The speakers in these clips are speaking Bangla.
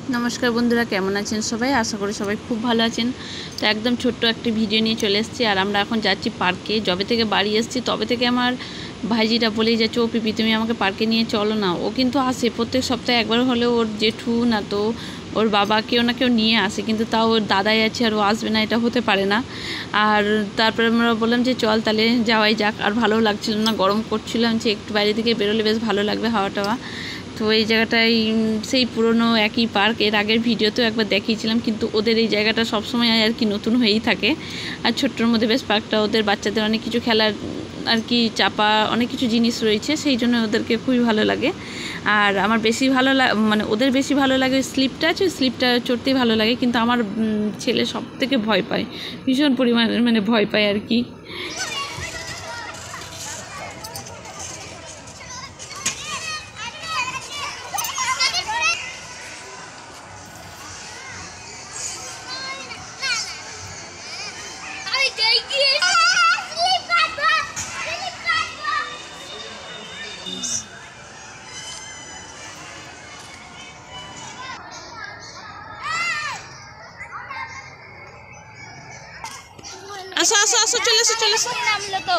नमस्कार बंधुरा केमन आছেন সবাই आशा करी सबाई खूब भालो आছেন। तो एकदम छोट्ट एक भिडियो निये चले एसेछि और आमरा एखन जाच्छि पार्के। जबे थेके बाड़ी एसेछि तबे थेके आमार भाईजिटा बोलेई जाच्छे ओ पिपि तुमि आमाके पार्के निये चलो ना। ओ किन्तु आसे प्रत्येक सप्ताहे एकबार हलेओ ओर जेठू ना तो ओर बाबा केउ ना केउ निये आसे, किन्तु ताओ ओर दादाई आछे और ओ आसबे ना, एटा होते पारे ना। और तारपर आमरा बोललाम जे चल ताहले जाओयाई जाक। और भालो लागछिलो ना, गरम करछिलो, जे एकटु बाइरे दिके बेरोले बेश भालो लागबे हावा टावा। तो ये जगहटाई सेई पुरानो एक ही पार्क, एर आगेर भिडियोतेও एकबार देखिয়েছিলাম, কিন্তু ওদের এই জায়গাটা সব সময় আর কি নতুন হয়েই থাকে। আর ছোট্টর মধ্যে বেশ পার্কটা ওদের বাচ্চাদের অনেক কিছু খেলার আর কি চাপা অনেক কিছু জিনিস রয়েছে, সেই জন্য ওদেরকে খুবই ভালো লাগে। আর আমার বেশি ভালো মানে ওদের বেশি ভালো লাগে স্লিপটা আছে, স্লিপটা চড়তেই ভালো লাগে, কিন্তু আমার ছেলে সবথেকে ভয় পায়, ভীষণ পরিমাণে মানে ভয় পায় আর কি। আসো আসো আসো, চলে এসো চলে এসো। নামলো তো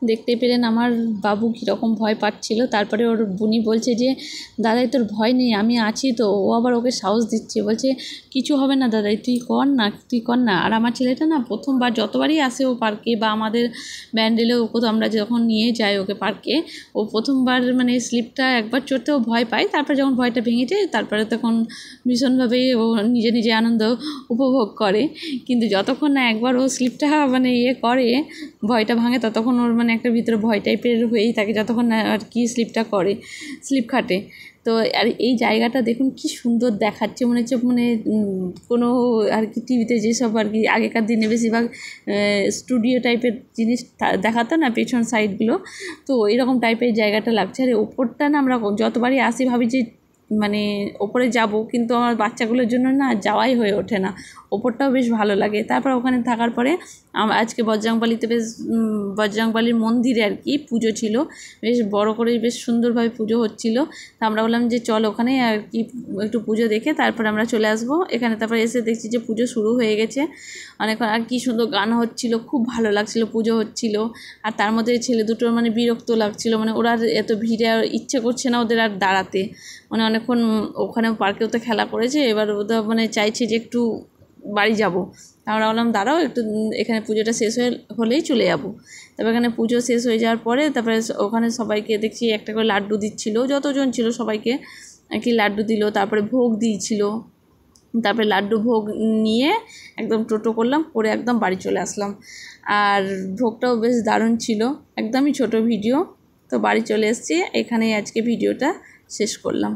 দেখতেই পেলেন আমার বাবু কীরকম ভয় পাচ্ছিল। তারপরে ওর বুনি বলছে যে দাদাই তোর ভয় নেই, আমি আছি তো। ও আবার ওকে সাহস দিচ্ছে, বলছে কিছু হবে না দাদাই, তুই কর না তুই কর না। আর আমার ছেলেটা না প্রথমবার যতবারই আসে ও পার্কে বা আমাদের ব্যান্ডেলেও ওকে তো আমরা যখন নিয়ে যাই ওকে পার্কে, ও প্রথমবার মানে স্লিপটা একবার চড়তে ও ভয় পায়। তারপরে যখন ভয়টা ভেঙে যায় তারপরে তখন ভীষণভাবেই ও নিজে নিজে আনন্দ উপভোগ করে। কিন্তু যতক্ষণ না একবার ও স্লিপটা মানে করে ভয়টা ভাঙে, ততক্ষণ ওর মানে একটা ভিতরে ভয় টাইপের হয়েই থাকে, যতক্ষণ না আর কি স্লিপটা করে, স্লিপ খাটে। তো আর এই জায়গাটা দেখুন কি সুন্দর দেখাচ্ছে, মনে হচ্ছে মানে কোনো আর কি টিভিতে যেসব আর কি আগেকার দিনে বেশিরভাগ স্টুডিও টাইপের জিনিস দেখাতো না পেছন সাইডগুলো, তো এরকম টাইপের জায়গাটা লাগছে। আর ওপরটা না আমরা যতবারই আসি ভাবি যে মানে ওপরে যাব, কিন্তু আমার বাচ্চাগুলোর জন্য না যাওয়াই হয়ে ওঠে না। ওপরটাও বেশ ভালো লাগে। তারপর ওখানে থাকার পরে আজকে বজরংবলীতে বেশ বজরংবলীর মন্দিরে আর কি পুজো ছিল, বেশ বড় করে বেশ সুন্দরভাবে পুজো হচ্ছিল। তা আমরা বললাম যে চল ওখানে আর কি একটু পুজো দেখে তারপর আমরা চলে আসবো এখানে। তারপর এসে দেখছি যে পুজো শুরু হয়ে গেছে অনেকক্ষণ, আর কি সুন্দর গান হচ্ছিল, খুব ভালো লাগছিল, পুজো হচ্ছিল। আর তার মধ্যে ছেলে দুটোর মানে বিরক্ত লাগছিল, মানে ওরা এত ভিড়ে আর ইচ্ছে করছে না ওদের আর দাঁড়াতে, মানে অনেকক্ষণ ওখানে পার্কেও তো খেলা করেছে, এবার ওদের মানে চাইছে যে একটু বাড়ি যাব। আমরা বললাম দাঁড়াও একটু, এখানে পুজোটা শেষ হলেই চলে যাব। তারপর এখানে পুজো শেষ হয়ে যাওয়ার পরে তারপরে ওখানে সবাইকে দেখছি একটা করে লাড্ডু দিচ্ছিল, যতজন ছিল সবাইকে আর কি লাড্ডু দিল, তারপরে ভোগ দিয়েছিল। তারপরে লাড্ডু ভোগ নিয়ে একদম টোটো করলাম, করে একদম বাড়ি চলে আসলাম। আর ভোগটাও বেশ দারুণ ছিল, একদমই ছোট ভিডিও। তো বাড়ি চলে এসেছি, এখানেই আজকে ভিডিওটা শেষ করলাম।